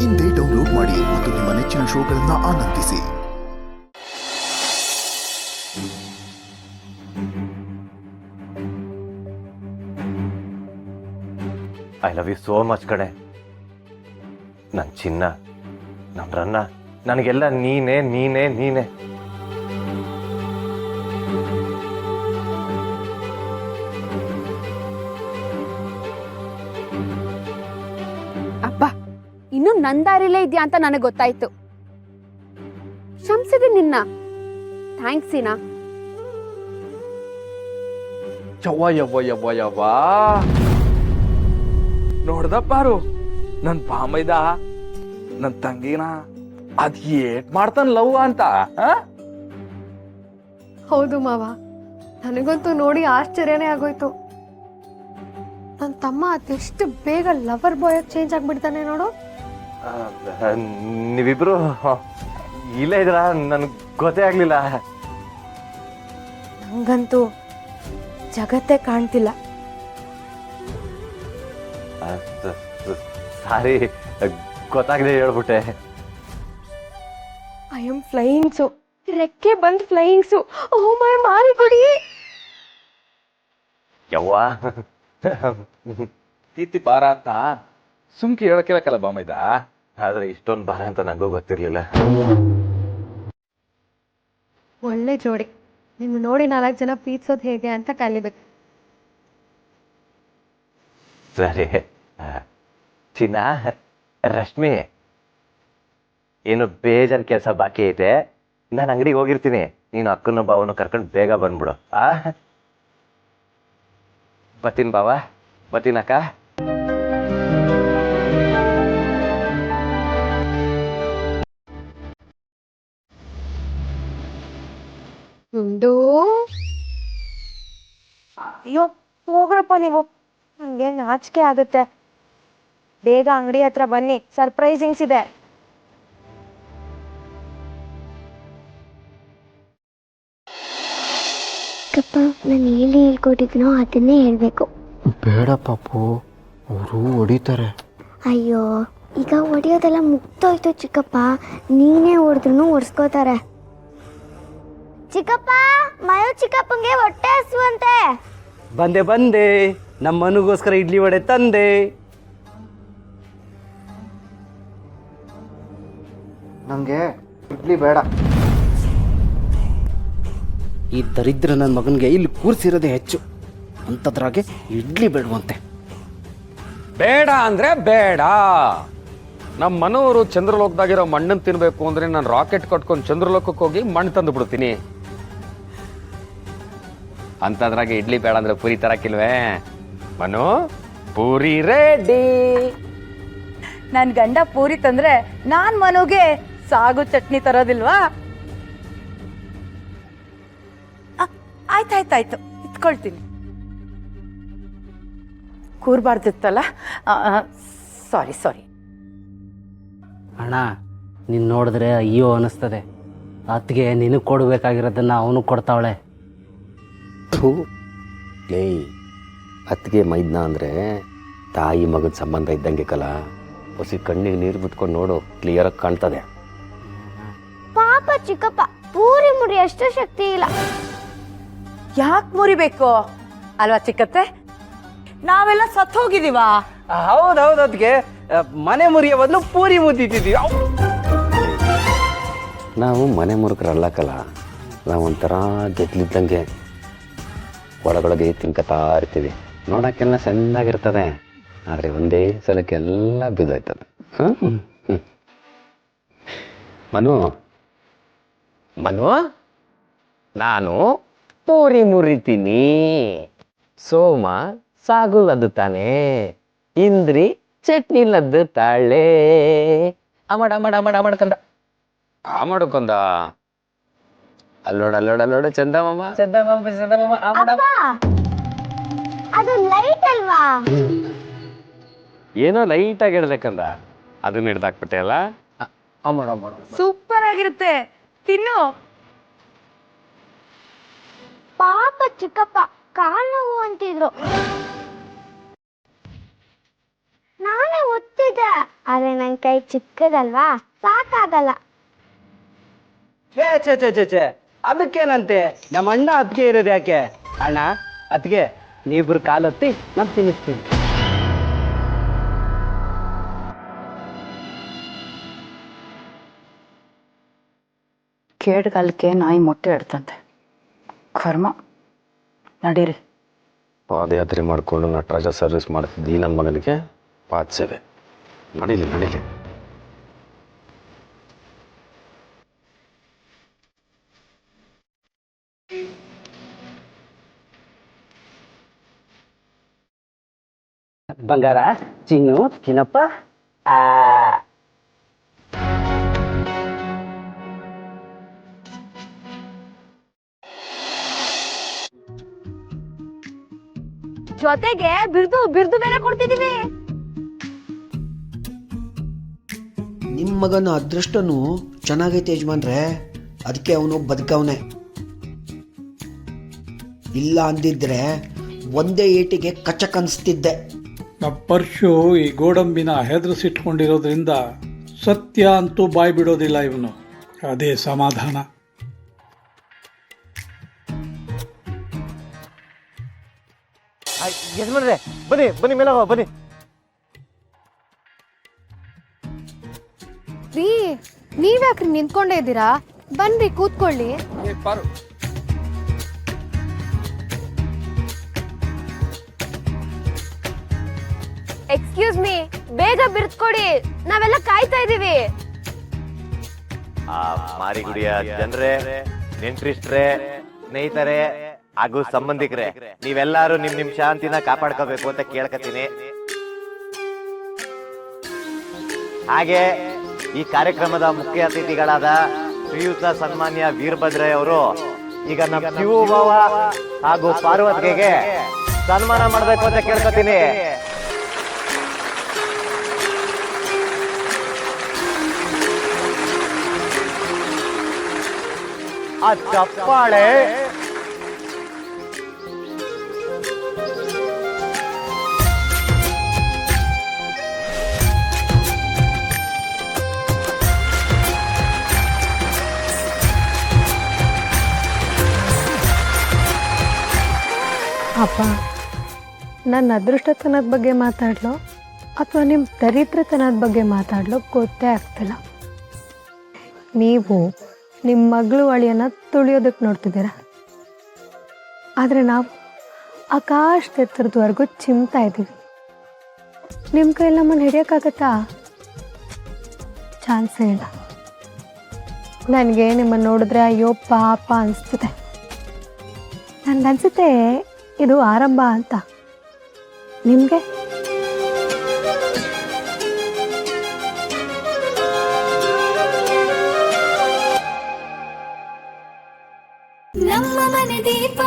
ಇಂದೇ ಡೌನ್ಲೋಡ್ ಮಾಡಿ ಮತ್ತು ನಿಮ್ಮ ನೆಚ್ಚಿನ ಶೋಗಳನ್ನು ಆನಂದಿಸಿ. I love you so much ಕಡೆ. ನನ್ನ ಚಿನ್ನ, ನಮ್ಮ ರನ್ನ, ನನಗೆಲ್ಲ ನೀನೇ ನೀನೇ ನೀನೇ. ಅಬ್ಬಾ, ಇನ್ನು ನನ್ನ ದಾರಿಲೇ ಇದೆಯಾ ಅಂತ ನನಗೆ ಗೊತ್ತಾಯ್ತು. ಕ್ಷಮಿಸಿದೆ ನಿನ್ನ. ಥ್ಯಾಂಕ್ಸ್ ಸೀನಾ. ಯವ್ವ ಯವ್ವ ಯವ್ವ ಯವ್ವ ನೋಡ್ದ ಪಾರು, ನನ್ ಬಾಮೈದ ನನ್ ತಂಗಿನ ಅದ್ ಏಟ್ ಮಾಡ್ತಾನ ಲವ್ ಅಂತ. ಹೌದು ಮಾವ, ನನಗಂತೂ ನೋಡಿ ಆಶ್ಚರ್ಯನೇ ಆಗೋಯ್ತು. ನನ್ನ ತಮ್ಮ ಅದೆಷ್ಟು ಬೇಗ ಲವರ್ ಬಾಯ್ ಚೇಂಜ್ ಆಗ್ಬಿಡ್ತಾನೆ ನೋಡು. ನೀವಿಬ್ರು ಇಲ್ಲೇ ಇದ್ರ ನನ್ಗೆ ಗೊತ್ತೇ ಆಗ್ಲಿಲ್ಲ. ನಂಗಂತೂ ಜಗತ್ತೇ ಕಾಣ್ತಿಲ್ಲ. ಸಾರಿ, ಗೊತ್ತಾಗದೆ ಹೇಳ್ಬಿಟ್ಟೆ. ಐ ಆಮ್ ಫ್ಲೈಯಿಂಗ್ಸು, ರೆಕ್ಕೆ ಬಂದ್ ಫ್ಲೈಯಿಂಗ್ಸು. ಓ ಮೈ ಮಾರಿಗುಡಿ. ಯವ್ವ, ತೀತಿ ಬಾರ ಅಂತ ಸುಮ್ಕಿ ಹೇಳಕ್ಕಿರಕಲ್ಲ ಬಾಮೈದ. ಆದ್ರೆ ಇಷ್ಟೊಂದು ಭಾರ ಅಂತ ನನಗೂ ಗೊತ್ತಿರ್ಲಿಲ್ಲ. ಒಳ್ಳೆ ಜೋಡಿ. ನಿನ್ನ ನೋಡಿ 4 ಜನ ಪ್ರೀತಿಸೋದು ಹೇಗೆ ಅಂತ ಕಲಿಬೇಕು. ಸರಿ ಚಿನ್ನ, ರಶ್ಮಿ, ಏನು ಬೇಜಾನ್ ಕೆಲಸ ಬಾಕಿ ಐತೆ. ನಾನು ಅಂಗಡಿಗೆ ಹೋಗಿರ್ತೀನಿ, ನೀನು ಅಕ್ಕನ ಬಾವನು ಕರ್ಕೊಂಡು ಬೇಗ ಬಂದ್ಬಿಡು. ಬರ್ತೀನಿ ಬಾವ, ಬರ್ತೀನಕ್ಕ. ಅಯ್ಯೋ ಹೋಗ್ರಪ್ಪ ನೀವು, ನಂಗೆ ನಾಚಿಕೆ ಆಗುತ್ತೆ. ಬೇಗ ಅಂಗಡಿ ಹತ್ರ ಬನ್ನಿ, ಸರ್ಪ್ರೈಸಿಂಗ್ಸ್ ಇದೆ. ಕಪ್ಪ, ನಾನು ಏನು ಹೇಳ್ಕೊಟ್ಟಿದ್ನೋ ಅದನ್ನೇ ಹೇಳಬೇಕು. ಬೇಡ ಪಾಪು, ಅವರು ಹೊಡಿತಾರೆ. ಅಯ್ಯೋ, ಈಗ ಹೊಡಿಯೋದೆಲ್ಲ ಮುಗ್ದೋಯ್ತು ಚಿಕ್ಕಪ್ಪ. ನೀನೇ ಹೊಡೆದ್ರು ಒಡ್ಸ್ಕೋತಾರೆ. ಚಿಕ್ಕಪ್ಪ, ಮಯೋ ಚಿಕ್ಕಪ್ಪಂಗೆ ಹೊಟ್ಟೆ ಹಸುವಂತೆ. ಬಂದೆ ಬಂದೆ, ನಮ್ಮ ಮನುಗೋಸ್ಕರ ಇಡ್ಲಿ ವಡೆ ತಂದೆ. ನನಗೆ ಇಡ್ಲಿ ಬೇಡ. ಈ ದರಿದ್ರ ನನ್ನ ಮಗನಿಗೆ ಇಲ್ಲಿ ಕೂರಿಸಿರೋದೇ ಹೆಚ್ಚು, ಅಂಥದ್ರಾಗೆ ಇಡ್ಲಿ ಬೇಡವಂತೆ. ಬೇಡ ಅಂದ್ರೆ ಬೇಡ. ನಮ್ಮ ಮನೋರು ಚಂದ್ರಲೋಕದಾಗಿರೋ ಮಣ್ಣನ್ನು ತಿನ್ಬೇಕು ಅಂದ್ರೆ ನಾನು ರಾಕೆಟ್ ಕಟ್ಕೊಂಡು ಚಂದ್ರಲೋಕಕ್ಕೆ ಹೋಗಿ ಮಣ್ಣು ತಂದು ಬಿಡ್ತೀನಿ. ಅಂತದ್ರಾಗೆ ಇಡ್ಲಿ ಬೇಡ ಅಂದ್ರೆ ಪೂರಿ ತರಕಿಲ್ವೇ? ಮನು, ಪೂರಿ ರೆಡಿ. ನನ್ ಗಂಡ ಪೂರಿ ತಂದ್ರೆ ನಾನ್ ಮನುಗೆ ಸಾಗು ಚಟ್ನಿ ತರೋದಿಲ್ವಾ? ಆಯ್ತಾಯ್ತಾಯ್ತು, ಇತ್ಕೊಳ್ತೀನಿ. ಕೂರ್ಬಾರ್ದಿತ್ತಲ್ಲ, ಸಾರಿ ಸಾರಿ. ಅಣ್ಣ, ನೀನು ನೋಡಿದ್ರೆ ಅಯ್ಯೋ ಅನ್ನಿಸ್ತದೆ. ಅತ್ತಿಗೆ ನಿನಗೆ ಕೊಡಬೇಕಾಗಿರೋದನ್ನು ಅವನು ಕೊಡ್ತಾವಳೆ. ಲೇ, ಅತ್ತಿಗೆ ಮೈದ್ನ ಅಂದರೆ ತಾಯಿ ಮಗನ ಸಂಬಂಧ ಇದ್ದಂಗೆ ಕಲ. ಹೊಸಿ ಕಣ್ಣಿಗೆ ನೀರು ಬಿಟ್ಕೊಂಡು ನೋಡು, ಕ್ಲಿಯರಾಗಿ ಕಾಣ್ತದೆ. ಪಾಪ ಚಿಕ್ಕಪ್ಪ, ಪೂರಿ ಮುರಿ ಅಷ್ಟು ಶಕ್ತಿ ಇಲ್ಲ. ಯಾಕೆ ಮುರಿಬೇಕು ಅಲ್ವಾ ಚಿಕ್ಕತ್ತೆ? ನಾವೆಲ್ಲ ಸತ್ತು ಹೋಗಿದೀವಾ? ಹೌದೌದು, ಅದಕ್ಕೆ ಮನೆ ಮುರಿಯೋ ಬದಲು ಪೂರಿ ಮುದ್ದಿಟ್ಟಿದ್ದೀವಿ. ನಾವು ಮನೆ ಮುರುಕರಲ್ಲ ಕಲ, ನಾವೊಂಥರ ಗೆದ್ಲಿದ್ದಂಗೆ ಒಳಗೊಳಗೆ ತಿನ್ಕತಾ ಇರ್ತೀವಿ. ನೋಡೋಕ್ಕೆಲ್ಲ ಚೆನ್ನಾಗಿರ್ತದೆ, ಆದರೆ ಒಂದೇ ಸಲಕ್ಕೆಲ್ಲ ಬಿದ್ದೋಯ್ತದೆ. ಮನು ಮನು, ನಾನು ಪೂರಿ ಮುರಿತೀನಿ. ಸೋಮ ಸಾಗು ಲದ್ದುತ್ತಾನೆ, ಇಂದ್ರಿ ಚಟ್ನಿ ಲದ್ದುತ್ತಾಳೆ. ಅಮಡ ಅಮಡ ಅಮಡ ಅಮಡ್ಕಂದ ಮಾಡಕೊಂದ. ಅಲ್ಲೋಡ ಚಂದಮಾಮ. ಅದು ಲೈಟ್ ಅಲ್ವಾ? ಏನೋ ಲೈಟಾಗಿ ಹೇಳ್ಬೇಕಂದ, ಅದನ್ನ ಹಿಡ್ದಾಕ್ಬಿಟ್ಟೆ ಅಲ್ಲ. ಸೂಪರ್ ಆಗಿರುತ್ತೆ, ತಿನ್ನು. ಪಾಪ ಚಿಕ್ಕಪ್ಪ, ಕಾಲು ನೋವು ಅಂತಿದ್ರು. ನಾನೇ ಒತ್ತಿದ್ದೆ ಆದ್ರೆ ನನ್ ಕೈ ಚಿಕ್ಕದಲ್ವಾ ಸಾಕಾಗಲ್ಲ. ಛೇ ಛೇ ಛೇ ಛೇ ಛೇ ಅದಕ್ಕೇನಂತೆ, ನಮ್ಮ ಅಣ್ಣ ಅತ್ತಿಗೆ ಇರೋದು ಯಾಕೆ? ಅಣ್ಣ ಅತ್ತಿಗೆ ನೀವಿಬ್ರು ಕಾಲತ್ತಿ ನಾನು ತಿನ್ನಿಸ್ತೀನಿ. ಕೇಡ್ಗಾಲಕ್ಕೆ ನಾಯಿ ಮೊಟ್ಟೆ ಇಡ್ತಂತೆ. ಕರ್ಮ. ನಡೀರಿ. ಪಾದಯಾತ್ರೆ ಮಾಡಿಕೊಂಡು ನಟರಾಜ ಸರ್ವಿಸ್ ಮಾಡ್ತಿದ್ದಿ ನನ್ನ ಮಗನಿಗೆ ಪಾದ ಸೇವೆ. ನಡೀಲಿ ನಡೀಲಿ. ಬಂಗಾರ ಚಿನ್ನು ಚಿನ್ನಪ್ಪ. ಜೊತೆಗೆ ಬಿರ್ದು ಬೇರೆ ಕೊಡ್ತಿದೀವಿ. ನಿಮ್ಮ ಮಗನ ಅದೃಷ್ಟನು ಚೆನ್ನಾಗೈತೆ ಯಜಮಾನ್ರೆ, ಅದಕ್ಕೆ ಅವನು ಬದುಕವನೆ. ಇಲ್ಲ ಅಂದಿದ್ರೆ ಒಂದೇ ಏಟಿಗೆ ಕಚ್ಚಕ್ ಅನಿಸ್ತಿದ್ದೆ. ಪರ್ಶು ಈ ಗೋಡಂಬಿನ ಹೆದರಿಸಿಟ್ಕೊಂಡಿರೋದ್ರಿಂದ ಸತ್ಯ ಅಂತೂ ಬಾಯ್ ಬಿಡೋದಿಲ್ಲ ಇವನು. ಅದೇ ಸಮಾಧಾನ. ಯಜಮಾನ್ರೆ ಬನ್ನಿ ಬನ್ನಿ ಮೇಲೆ ಬನ್ನಿ. ರೀ ನೀವ್ಯಾಕ್ರಿ ನಿಂತ್ಕೊಂಡೇ ಇದ್ದೀರಾ? ಬನ್ರಿ ಕೂತ್ಕೊಳ್ಳಿ. ಎಕ್ಸ್ಕ್ಯೂಸ್ ಮೀ, ಬೇಗ ಬಿರ್ತ್ಕೊಡಿ, ನಾವೆಲ್ಲ ಕಾಯ್ತಾ ಇದೀವಿ. ಮಾರಿಗುಡಿಯ ಜನರೇ, ನೆಂಟ್ರಿಸ್ಟ್ರೇ, ಸ್ನೇಹಿತರೆ ಹಾಗೂ ಸಂಬಂಧಿಕರೇ, ನೀವೆಲ್ಲರೂ ನಿಮ್ ಶಾಂತಿನ ಕಾಪಾಡ್ಕೋಬೇಕು ಅಂತ ಕೇಳ್ಕತೀನಿ. ಹಾಗೆ ಈ ಕಾರ್ಯಕ್ರಮದ ಮುಖ್ಯ ಅತಿಥಿಗಳಾದ ಶ್ರೀಯುತ ಸನ್ಮಾನ್ಯ ವೀರಭದ್ರಯ್ಯ ಅವರು ಈಗ ನಮ್ಮ ಶಿವಭಾವ ಹಾಗೂ ಪಾರ್ವತಿಗೆ ಸನ್ಮಾನ ಮಾಡಬೇಕು ಅಂತ ಕೇಳ್ಕೊತೀನಿ. ಆ ಚಪ್ಪಾಳೆ ಅಪ್ಪ, ನನ್ನ ಅದೃಷ್ಟತನದ ಬಗ್ಗೆ ಮಾತಾಡ್ಲೋ ಅಥವಾ ನಿಮ್ಮ ದರಿದ್ರತನದ ಬಗ್ಗೆ ಮಾತಾಡ್ಲೋ ಗೊತ್ತೇ ಆಗ್ತಿಲ್ಲ. ನೀವು ನಿಮ್ಮ ಮಗಳು ಅಳಿಯನ್ನ ತುಳಿಯೋದಕ್ಕೆ ನೋಡ್ತಿದ್ದೀರ, ಆದರೆ ನಾವು ಆಕಾಶದ ಎತ್ತರದವರೆಗೂ ಚಿಮ್ತಾ ಇದ್ದೀವಿ. ನಿಮ್ಮ ಕೈಯಲ್ಲಿ ನಮ್ಮನ್ನು ಹಿಡಿಯೋಕ್ಕಾಗತ್ತಾ? ಚಾನ್ಸೇ ಇಲ್ಲ. ನನಗೆ ನಿಮ್ಮನ್ನು ನೋಡಿದ್ರೆ ಅಯ್ಯೋ ಪಾಪ ಅನಿಸ್ತಿದೆ. ನನಗನ್ಸುತ್ತೆ ಇದು ಆರಂಭ ಅಂತ. ನಿಮಗೆ? ನಮ್ಮ ಮನೆ ದೀಪ